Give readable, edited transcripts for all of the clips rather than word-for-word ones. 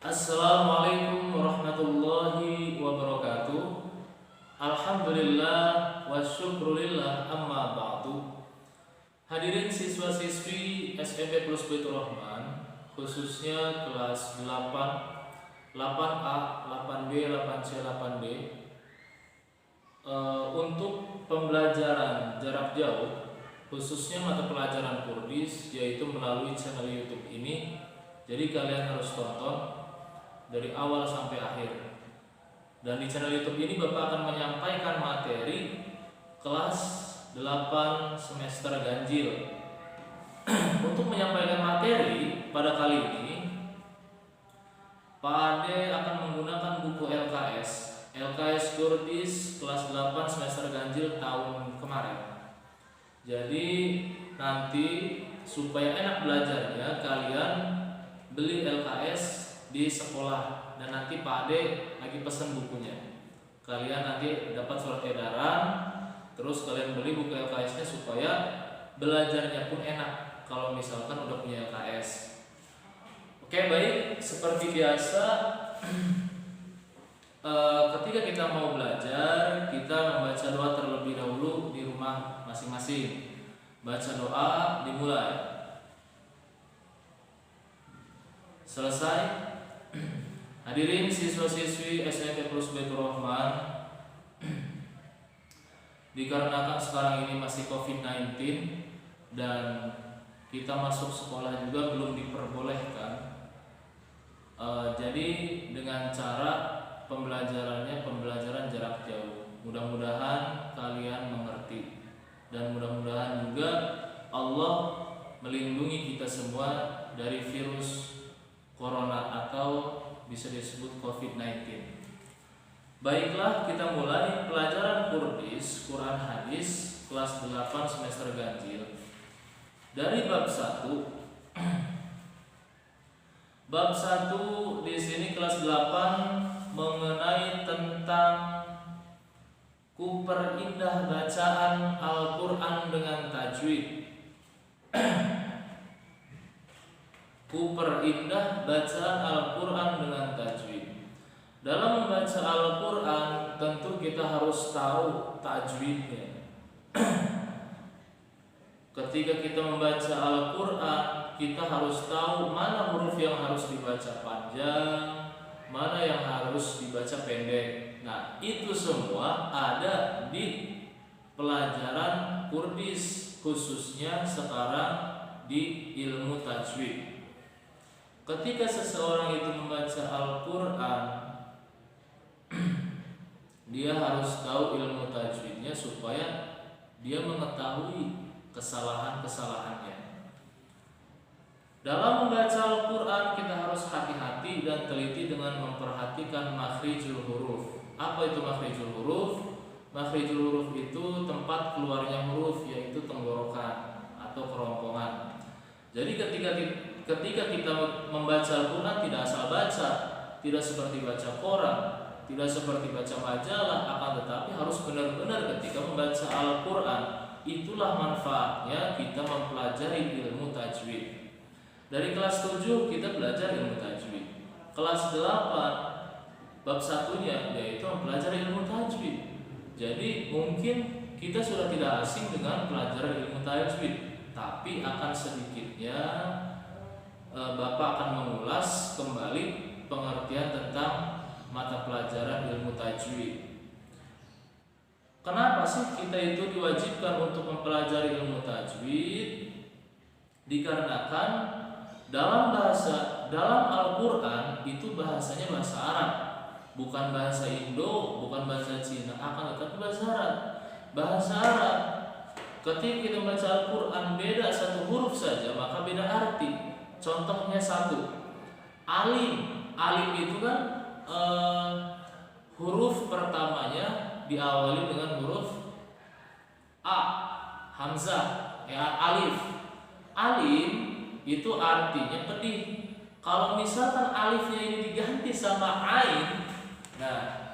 Assalamualaikum warahmatullahi wabarakatuh. Alhamdulillah wa syukrulillah amma ba'du. Hadirin siswa-siswi SMP Plus Baitur Rahman, khususnya kelas 8, 8A, 8B, 8C, 8D, untuk pembelajaran jarak jauh, khususnya mata pelajaran Kurdis, yaitu melalui channel YouTube ini. Jadi kalian harus tonton dari awal sampai akhir. Dan di channel YouTube ini Bapak akan menyampaikan materi kelas 8 semester ganjil. Untuk menyampaikan materi pada kali ini, Pak Ade akan menggunakan buku LKS Kurdis kelas 8 semester ganjil tahun kemarin. Jadi nanti supaya enak belajarnya, kalian beli LKS di sekolah, dan nanti Pak Ade lagi pesen bukunya. Kalian nanti dapat surat edaran, terus kalian beli buku LKS-nya supaya belajarnya pun enak kalau misalkan udah punya LKS. Oke, baik, seperti biasa ketika kita mau belajar, kita membaca doa terlebih dahulu di rumah masing-masing. Baca doa, dimulai. Selesai. Hadirin siswa-siswi SMP Plus Baitur Rahman, dikarenakan sekarang ini masih COVID-19 dan kita masuk sekolah juga belum diperbolehkan, jadi dengan cara pembelajarannya pembelajaran jarak jauh. Mudah-mudahan kalian mengerti dan mudah-mudahan juga Allah melindungi kita semua dari virus corona atau bisa disebut COVID-19. Baiklah, kita mulai pelajaran Kurdis Quran Hadis kelas 8 semester ganjil dari bab 1. Bab 1 di sini kelas 8 mengenai tentang kuperindah bacaan Al-Qur'an dengan tajwid. Kuperindah bacaan Al-Quran dengan tajwid. Dalam membaca Al-Quran tentu kita harus tahu tajwidnya. Ketika kita membaca Al-Quran, kita harus tahu mana huruf yang harus dibaca panjang, mana yang harus dibaca pendek. Nah, itu semua ada di pelajaran Kurdis, khususnya sekarang di ilmu tajwid. Ketika seseorang itu membaca Al-Quran, dia harus tahu ilmu tajwidnya supaya dia mengetahui kesalahan-kesalahannya. Dalam membaca Al-Quran kita harus hati-hati dan teliti dengan memperhatikan makhrijul huruf. Apa itu makhrijul huruf? Makhrijul huruf itu tempat keluarnya huruf, yaitu tenggorokan atau kerongkongan. Jadi ketika kita membaca Al-Quran tidak asal baca, tidak seperti baca koran, tidak seperti baca majalah, akan tetapi harus benar-benar ketika membaca Al-Quran. Itulah manfaatnya kita mempelajari ilmu tajwid. Dari kelas 7 kita belajar ilmu tajwid. Kelas 8 bab 1-nya yaitu mempelajari ilmu tajwid. Jadi mungkin kita sudah tidak asing dengan pelajaran ilmu tajwid, tapi akan sedikitnya Bapak akan mengulas kembali pengertian tentang mata pelajaran ilmu tajwid. Kenapa sih kita itu diwajibkan untuk mempelajari ilmu tajwid? Dikarenakan dalam Al-Quran itu bahasanya bahasa Arab, bukan bahasa Indo, bukan bahasa Cina, akan tetapi bahasa Arab. Bahasa Arab. Ketika kita membaca Al-Quran beda satu huruf saja, maka beda arti. Contohnya satu, alim. Alim itu kan huruf pertamanya diawali dengan huruf A, hamzah, ya, alif. Alim itu artinya pedih. Kalau misalkan alifnya ini diganti sama ain, nah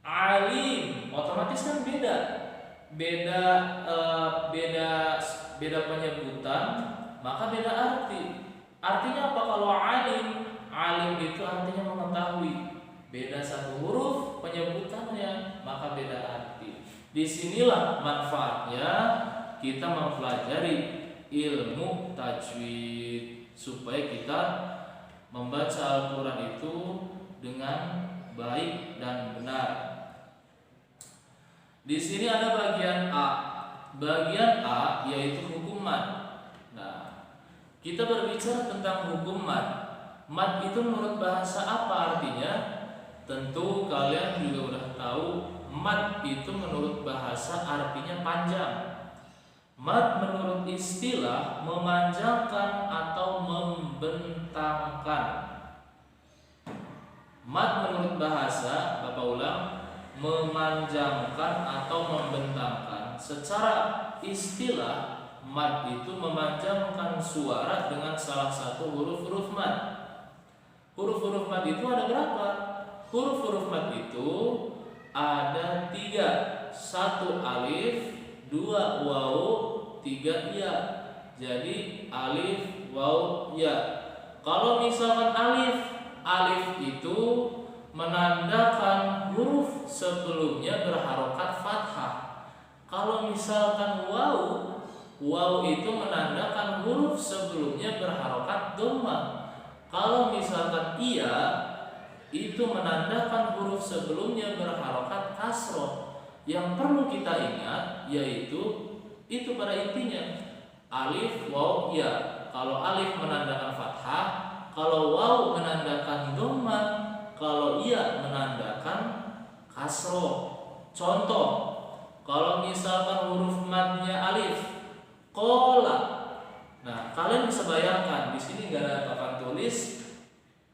alim otomatis kan beda penyebutan, maka beda arti. Artinya apa kalau alim? alim itu artinya mengetahui. Beda satu huruf penyebutannya, maka beda arti. Disinilah manfaatnya kita mempelajari ilmu tajwid supaya kita membaca Al-Quran itu dengan baik dan benar. Di sini ada bagian A. Bagian A yaitu hukum mad. Nah, kita berbicara tentang hukum mad. Mad itu menurut bahasa apa artinya? Tentu kalian juga udah tahu, mad itu menurut bahasa artinya panjang. Mad menurut istilah memanjangkan atau membentangkan. Mad menurut bahasa, Bapak ulang, memanjangkan atau membentangkan. Secara istilah, mad itu memanjangkan suara dengan salah satu huruf-huruf mad. Huruf-huruf mad itu ada berapa? Huruf-huruf mad itu ada 3. 1 alif, 2 waw, 3 ya. Jadi alif, waw, ya. Kalau misalkan alif itu menandakan huruf sebelumnya berharokat fathah. Kalau misalkan waw itu menandakan huruf sebelumnya berharokat dhammah. Kalau misalkan iya itu menandakan huruf sebelumnya berharokat kasroh. Yang perlu kita ingat yaitu itu pada intinya alif, waw, ya. Kalau alif menandakan fathah, kalau waw menandakan dhammah, kalau iya menandakan kasroh. Contoh, kalau misalkan huruf madnya alif, qola. Nah, kalian bisa bayangkan di sini nggak ada papan tulis,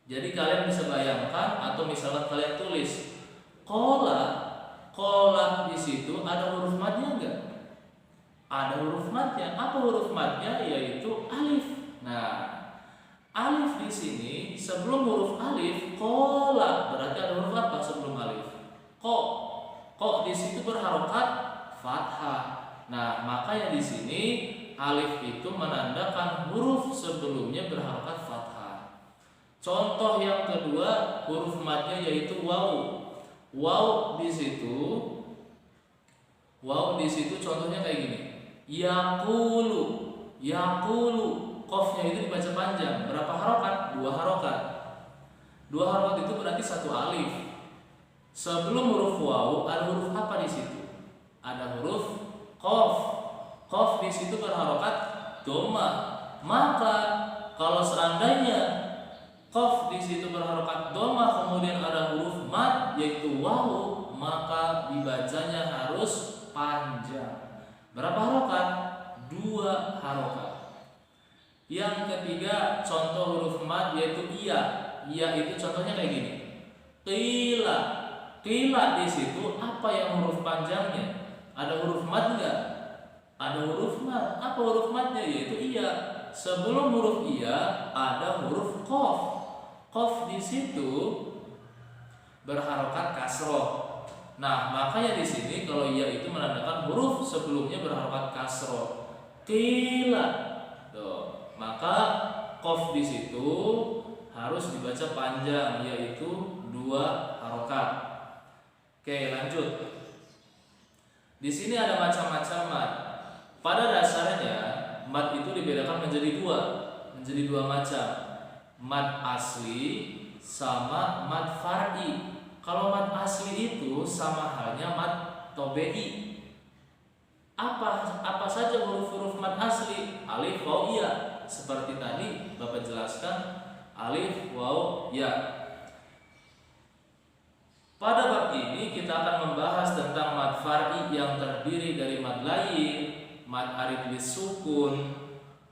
jadi kalian bisa bayangkan atau misalkan kalian tulis qola. Qola di situ ada huruf madnya enggak? Ada huruf madnya. Apa huruf madnya? Yaitu alif. Nah, alif di sini sebelum huruf alif qola, berarti ada huruf apa sebelum alif? Ko di situ berharokat fathah. Nah, makanya di sini alif itu menandakan huruf sebelumnya berharokat fathah. Contoh yang kedua huruf madnya yaitu waw. Waw di situ contohnya kayak gini. Yaqulu. Qafnya itu dibaca panjang. Berapa harokat? 2 harokat. 2 harokat itu berarti 1 alif. Sebelum huruf waw ada huruf apa di situ? Ada huruf qaf. Qaf di situ berharokat dhammah. Maka kalau seandainya qaf di situ berharokat dhammah kemudian ada huruf mad yaitu waw, maka dibacanya harus panjang. Berapa harokat? 2 harokat. Yang ketiga contoh huruf mad yaitu iya. Iya itu contohnya kayak gini. Qila di situ apa yang huruf panjangnya? Ada huruf mad enggak? Ada huruf mad. Apa huruf madnya? Yaitu iya. Sebelum huruf iya ada huruf qaf. Qaf di situ berharokat kasroh. Nah, makanya di sini kalau iya itu menandakan huruf sebelumnya berharokat kasroh. Qila. Tuh, maka qaf di situ harus dibaca panjang yaitu 2 harokat. Oke, lanjut. Di sini ada macam-macam mad. Pada dasarnya mad itu dibedakan menjadi 2 macam. Mad asli sama mad far'i. Kalau mad asli itu sama halnya mad tobe'i. Apa saja huruf-huruf mad asli? Alif, waw, ya. Seperti tadi Bapak jelaskan, alif, waw, ya. Pada bab ini kita akan membahas tentang mad far'i yang terdiri dari mad lain, mad arid sukun,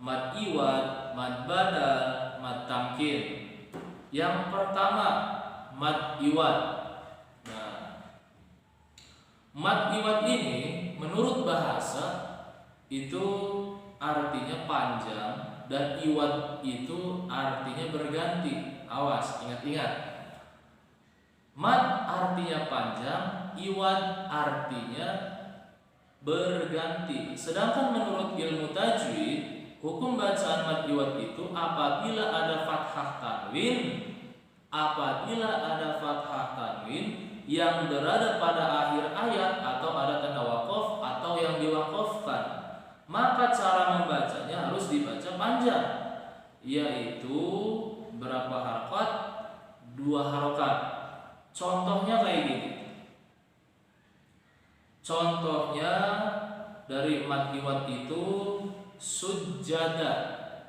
mad iwad, mad badal, mad tamkin. Yang pertama mad iwad. Nah, mad iwad ini menurut bahasa itu artinya panjang dan iwad itu artinya berganti. Awas, ingat-ingat. Mad artinya panjang, iwad artinya berganti. Sedangkan menurut ilmu tajwid, hukum bacaan mad iwad itu apabila ada fathah tanwin apabila ada fathah tanwin yang berada pada akhir ayat atau ada tanda waqaf atau yang diwaqafkan, maka cara membacanya harus dibaca panjang, yaitu berapa harokat? 2 harokat. Contohnya kayak gini. Contohnya dari mad iwad itu sujada.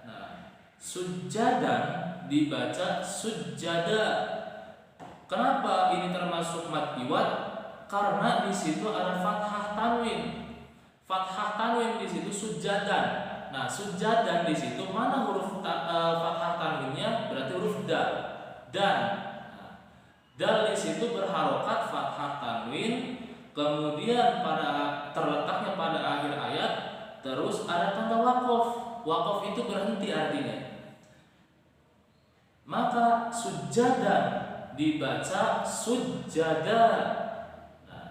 Nah, sujadan dibaca sujada. Kenapa ini termasuk mad iwad? Karena di situ ada fathah tanwin. Fathah tanwin di situ sujadan. Nah, sujadan di situ mana huruf fathah tanwinnya? Berarti huruf dal. Dan dal di situ berharokat fathah tanwin, kemudian terletaknya pada akhir ayat, terus ada tanda waqaf. Waqaf itu berhenti artinya. Maka sujadan dibaca sujada. Nah,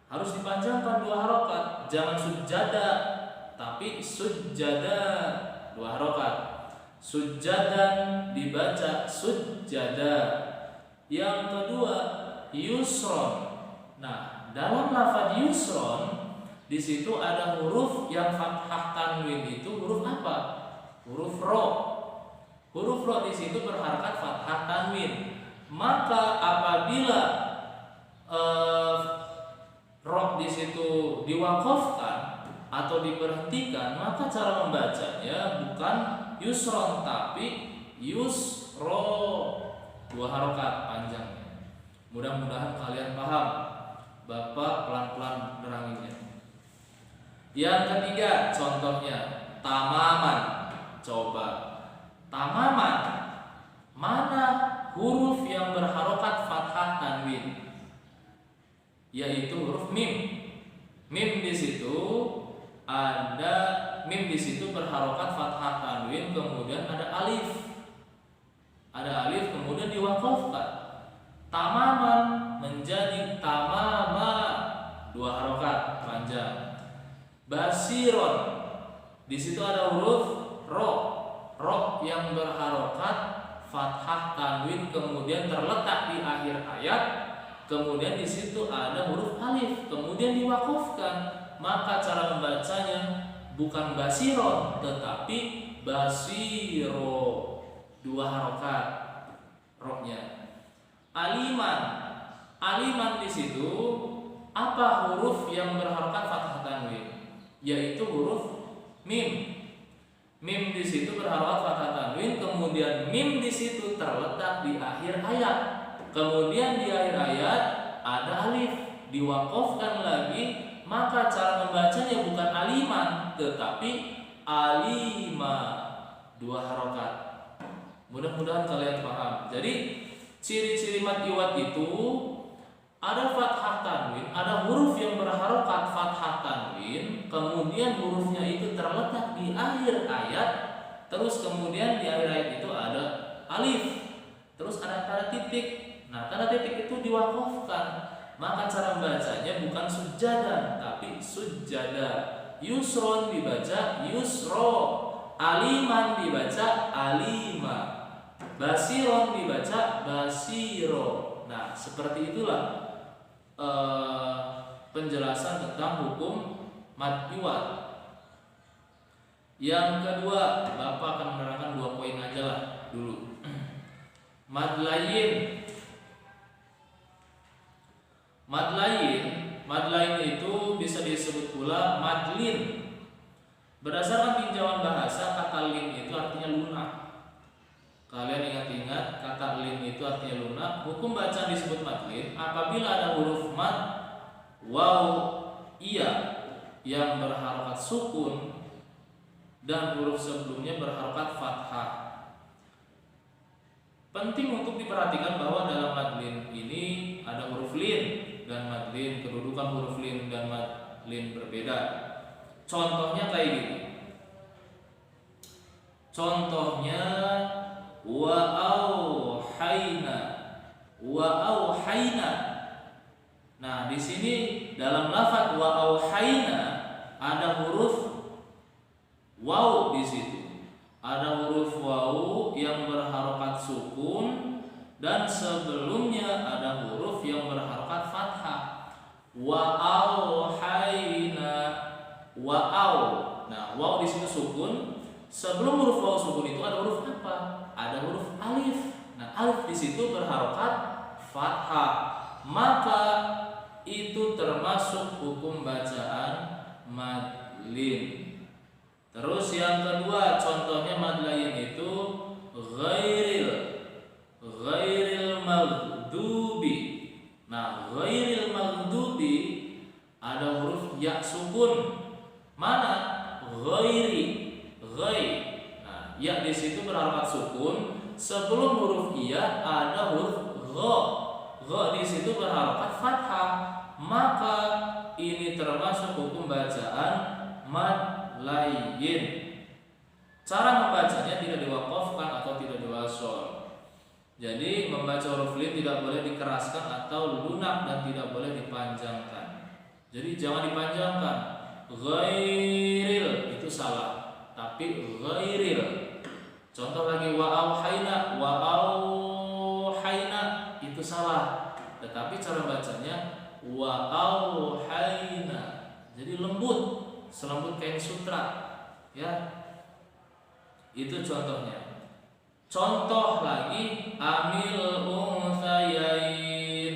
harus dipanjangkan 2 harokat, jangan sujada, tapi sujada 2 harokat. Sujadan dibaca sujada. Yang kedua, yusron. Nah, dalam lafaz yusron di situ ada huruf yang fathah tanwin itu huruf apa? Huruf ro. Huruf ro di situ berharakat fathah tanwin. Maka apabila ro di situ diwaqafkan atau diberhentikan, maka cara membacanya bukan yusron tapi yusro, 2 harokat panjangnya. Mudah-mudahan kalian paham. Bapak pelan-pelan neranginnya. Yang ketiga, contohnya tamaman. Coba tamaman, mana huruf yang berharokat fathah tanwin? Yaitu huruf mim. Mim di situ ada, mim di situ berharokat fathah tanwin, kemudian ada alif. Ada alif kemudian diwaqafkan. Tamaman menjadi tamama, 2 harokat panjang. Basiron di situ ada huruf ro. Ro yang berharokat fathah tanwin kemudian terletak di akhir ayat. Kemudian di situ ada huruf alif kemudian diwaqafkan. Maka cara membacanya bukan basiron tetapi basiro, 2 harokat roknya. Aliman. Aliman di situ apa huruf yang berharokat fathah tanwin? Yaitu huruf mim. Mim di situ berharokat fathah tanwin, kemudian mim di situ terletak di akhir ayat. Kemudian di akhir ayat ada alif, diwaqafkan lagi, maka cara membacanya bukan aliman tetapi alima, 2 harokat. Mudah-mudahan kalian paham. Jadi ciri-ciri mad iwad itu ada fathah tanwin, ada huruf yang berharokat fathah tanwin, kemudian hurufnya itu terletak di akhir ayat, terus kemudian di akhir ayat itu ada alif, terus ada tanda titik. Nah, tanda titik itu diwaqafkan. Maka cara membacanya bukan sujadan tapi sujada. Yusron dibaca yusro, aliman dibaca alima, basiron dibaca basiro. Nah, seperti itulah penjelasan tentang hukum mad iwad. Yang kedua, Bapak akan menerangkan 2 poin aja lah dulu. Mad lain. Mad lain itu bisa disebut pula madlin. Berdasarkan tinjauan bahasa, kata lin itu artinya lunak. Kalian ingat-ingat, kata lin itu artinya lunak. Hukum bacaan disebut madlin apabila ada huruf mad, waw, iya yang berharokat sukun dan huruf sebelumnya berharokat fathah. Penting untuk diperhatikan bahwa dalam madlin ini ada huruf lin dan madlin, kedudukan huruf lin dan madlin berbeda. Contohnya kayak gini. Contohnya wa auhayna. Nah, di sini dalam lafaz wa auhayna ada huruf waw di situ. Ada huruf waw yang berharokat sukun, dan sebelumnya ada huruf yang berharokat fathah. Wa auhayna, wa au. Nah, waw di situ sukun. Sebelum huruf waw sukun itu ada huruf apa? Ada huruf alif. Nah, alif di situ berharokat fathah. Maka itu termasuk hukum bacaan madlin. Terus yang kedua, contohnya mad lain itu ghairil maghdubi. Nah, ghairil maghdubi ada huruf ya sukun. Mana? Ghai. Nah, ya di situ berharokat sukun. Sebelum huruf iya ada huruf gha. Gha di situ berharokat fathah. Maka ini termasuk hukum bacaan mad lain. Cara membacanya tidak diwaqafkan atau tidak diwasol. Jadi membaca huruf lin tidak boleh dikeraskan atau lunak dan tidak boleh dipanjangkan. Jadi jangan dipanjangkan. Ghairil itu salah, tapi ghairil. Contoh lagi wa auhayna itu salah. Tetapi cara bacanya wa auhayna. Jadi lembut, selembut kain sutra, ya. Itu contohnya. Contoh lagi amil unthayain.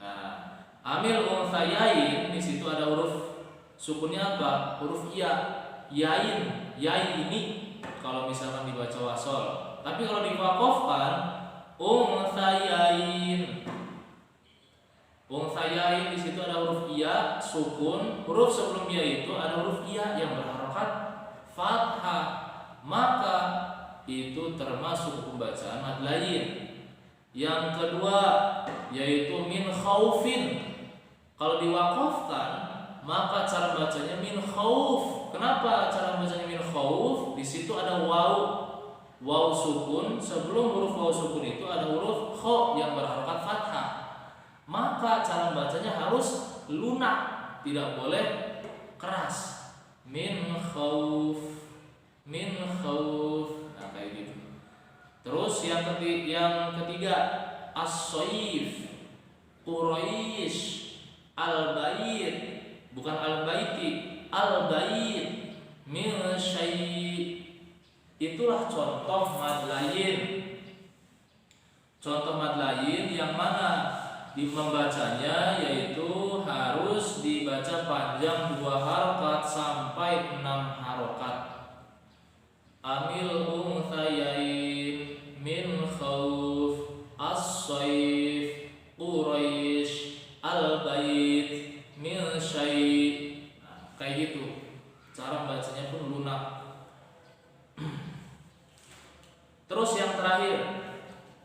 Nah, amil unthayain di situ ada huruf sukunnya apa? Huruf ya. Yain ini kalau misalkan dibaca wasol. Tapi kalau diwaqafkan unthayain. Unthayain di situ ada huruf iya sukun. Huruf sebelum ya itu ada huruf iya yang berharokat fathah. Maka itu termasuk hukum bacaan mad lain. Yang kedua yaitu min khaufin. Kalau diwaqafkan maka cara bacanya min khauf. Kenapa cara bacanya min khauf? Di situ ada waw sukun. Sebelum huruf waw sukun itu ada huruf kha yang berharokat fathah. Maka cara bacanya harus lunak, tidak boleh keras. Min khauf. Nah, kayak gitu. Terus yang ketiga as-saif, Quraisy, al-bait, bukan al-baiti, al-bait, min syai'. Itulah contoh mad lain. Contoh mad lain yang mana di membacanya yaitu harus dibaca panjang 2 harokat sampai 6 harokat. Amil unthayain min khauf as-saif Quraisy al-bait min syai'. Nah, kayak gitu. Cara bacanya pun lunak. Terus yang terakhir,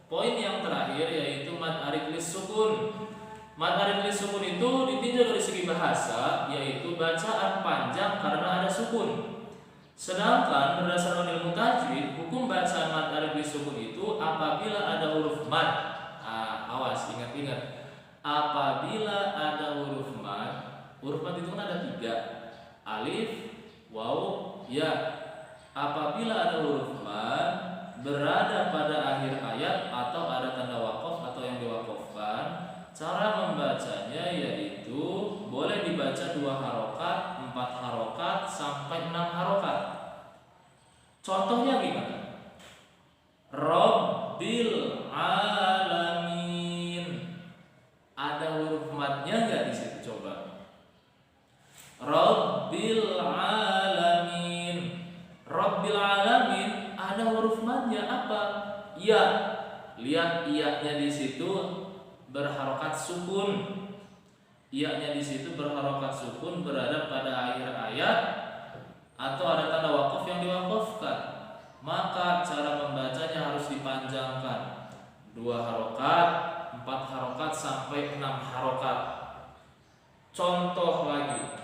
poin yang terakhir yaitu mad arid lis sukun. Mad arid lis sukun itu ditinjau dari segi bahasa yaitu bacaan panjang karena ada sukun. Sedangkan berdasarkan ilmu tajwid, hukum bacaan mad arid lis sukun itu apabila ada huruf mad. Awas, ingat-ingat. Apabila ada huruf mad itu kan ada 3. Alif, waw, ya. Apabila ada huruf mad berada pada akhir ayat atau ada tanda waqaf atau yang diwaqafkan, cara membacanya yaitu boleh dibaca 2 harokat, 4 harokat sampai 6 harokat. Contohnya gimana? Rabbil alamin. Ada huruf madnya nggak di situ? Coba. Rabbil alamin. Rabbil alamin ada huruf madnya apa? Ya. Lihat iya-nya di situ berharokat sukun. Iya-nya di situ berharokat sukun berada pada akhir ayat atau ada tanda wakaf yang diwakafkan. Maka cara membacanya harus dipanjangkan 2 harokat, 4 harokat sampai 6 harokat. Contoh lagi,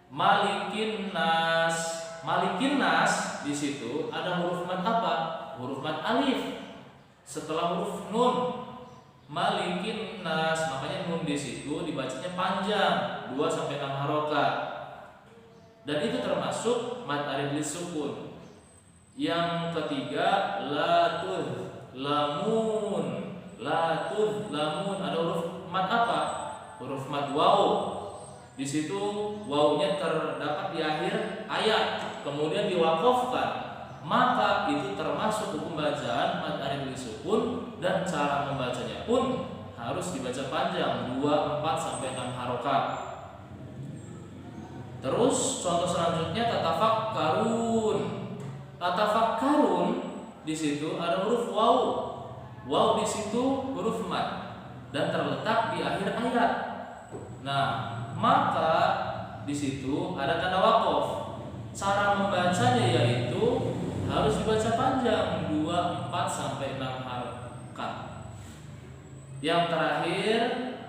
Malikin nas. Malikin nas di situ ada huruf mad apa? Huruf mad alif setelah huruf nun. Malikin nas, makanya nun di situ dibacanya panjang 2 sampai 6 harokat. Dan itu termasuk mad arid lis sukun. Yang ketiga lamun. La tudlamun, ada huruf mat apa? Huruf mat waw. Di situ wawnya terdapat di akhir ayat, kemudian diwakafkan, maka itu termasuk hukum bacaan mad alif sukun, dan cara membacanya pun harus dibaca panjang 2, 4 sampai 6 harokat. Terus contoh selanjutnya tatafakkarun. Tatafakkarun di situ ada huruf waw. Waw di situ huruf mad dan terletak di akhir ayat. Nah, maka di situ ada tanda wakaf. Cara membacanya yaitu harus dibaca panjang 2, 4 sampai 6 harokat. Yang terakhir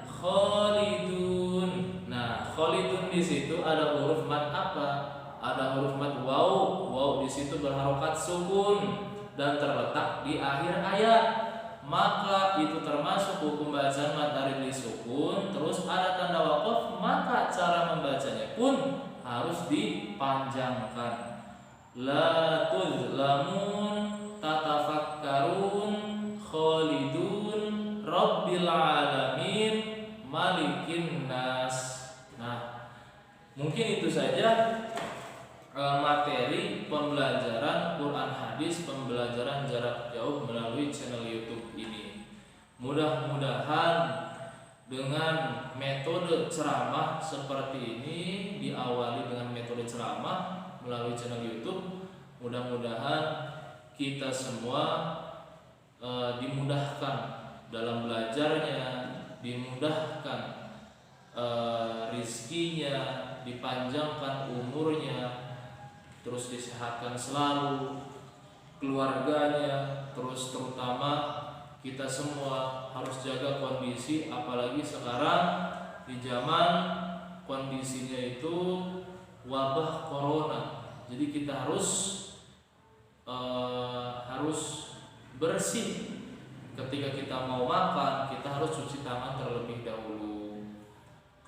khalidun. Nah, khalidun di situ ada huruf mat apa? Ada huruf mat waw. Waw di situ berharokat sukun dan terletak di akhir ayat. Maka itu termasuk hukum bacaan mad alif sukun. Terus ada tanda wakaf, maka cara membacanya pun harus dipanjangkan. La tuzlamun, tatafakkarun, khalidun, rabbil alamin, malikin nas. Nah, mungkin itu saja materi pembelajaran Quran hadis, pembelajaran jarak jauh melalui channel YouTube ini. Mudah-mudahan dengan metode ceramah seperti ini, diawali dengan metode ceramah melalui channel YouTube, mudah-mudahan kita semua dimudahkan dalam belajarnya, dimudahkan rizkinya, dipanjangkan umurnya, terus disehatkan selalu keluarganya, terus terutama kita semua harus jaga kondisi, apalagi sekarang di zaman kondisinya itu wabah corona. Jadi kita harus bersih. Ketika kita mau makan, kita harus cuci tangan terlebih dahulu.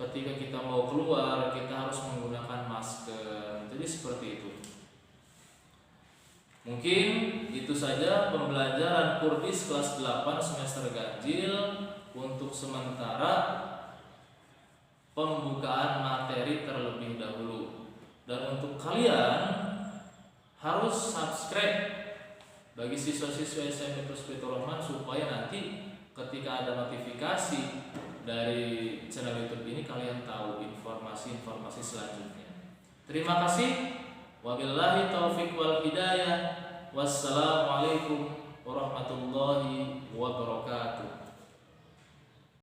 Ketika kita mau keluar, kita harus menggunakan masker. Jadi seperti itu. Mungkin itu saja pembelajaran Kurdis kelas 8 semester ganjil untuk sementara pembukaan materi terlebih dahulu. Dan untuk kalian harus subscribe bagi siswa-siswa SMP Puspitur Rahman supaya nanti ketika ada notifikasi dari channel YouTube ini kalian tahu informasi-informasi selanjutnya. Terima kasih. Wabillahi taufiq wal hidayah. Wassalamualaikum warahmatullahi wabarakatuh.